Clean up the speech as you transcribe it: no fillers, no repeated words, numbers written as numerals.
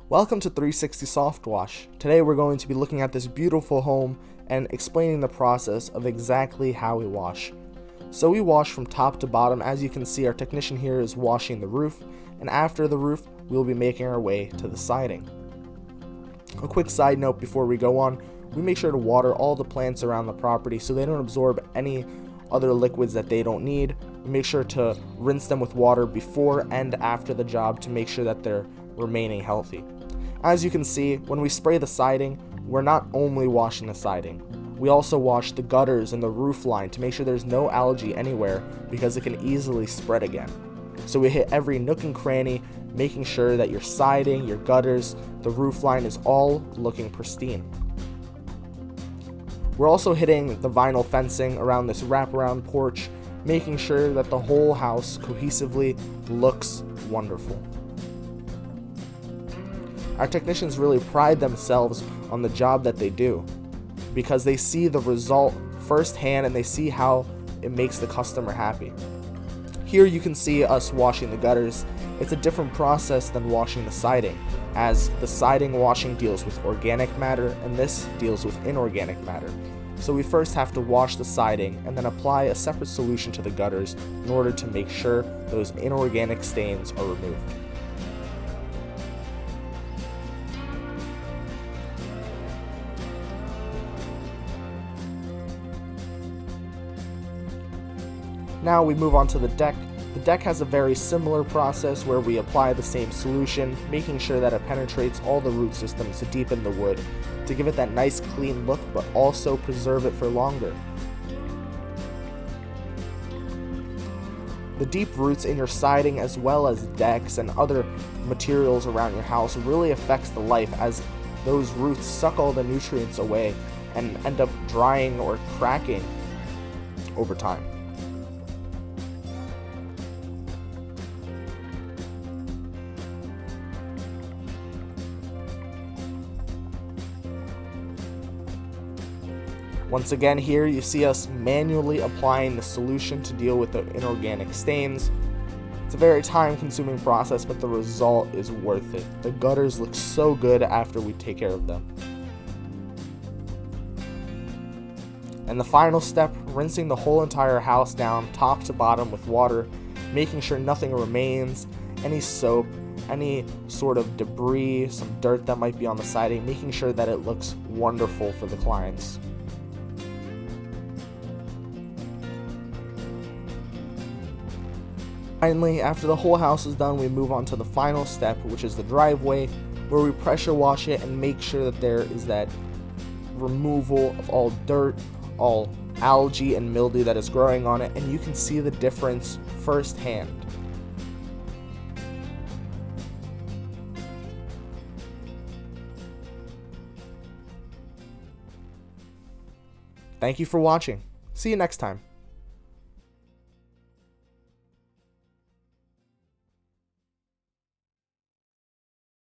Welcome to 360 Soft Wash. Today we're going to be looking at this beautiful home and explaining the process of exactly how we wash. So we wash from top to bottom. As you can see, our technician here is washing the roof, and after the roof we'll be making our way to the siding. A quick side note before we go on, we make sure to water all the plants around the property so they don't absorb any other liquids that they don't need. We make sure to rinse them with water before and after the job to make sure that they're remaining healthy. As you can see, when we spray the siding, we're not only washing the siding, we also wash the gutters and the roof line to make sure there's no algae anywhere because it can easily spread again. So we hit every nook and cranny, making sure that your siding, your gutters, the roof line is all looking pristine. We're also hitting the vinyl fencing around this wraparound porch, making sure that the whole house cohesively looks wonderful. Our technicians really pride themselves on the job that they do because they see the result firsthand and they see how it makes the customer happy. Here you can see us washing the gutters. It's a different process than washing the siding, as the siding washing deals with organic matter and this deals with inorganic matter. So we first have to wash the siding and then apply a separate solution to the gutters in order to make sure those inorganic stains are removed. Now we move on to the deck. The deck has a very similar process where we apply the same solution, making sure that it penetrates all the root systems to deepen the wood, to give it that nice clean look but also preserve it for longer. The deep roots in your siding as well as decks and other materials around your house really affects the life, as those roots suck all the nutrients away and end up drying or cracking over time. Once again, here you see us manually applying the solution to deal with the inorganic stains. It's a very time-consuming process, but the result is worth it. The gutters look so good after we take care of them. And the final step, rinsing the whole entire house down, top to bottom with water, making sure nothing remains, any soap, any sort of debris, some dirt that might be on the siding, making sure that it looks wonderful for the clients. Finally, after the whole house is done, we move on to the final step, which is the driveway, where we pressure wash it and make sure that there is that removal of all dirt, all algae and mildew that is growing on it, and you can see the difference firsthand. Thank you for watching. See you next time.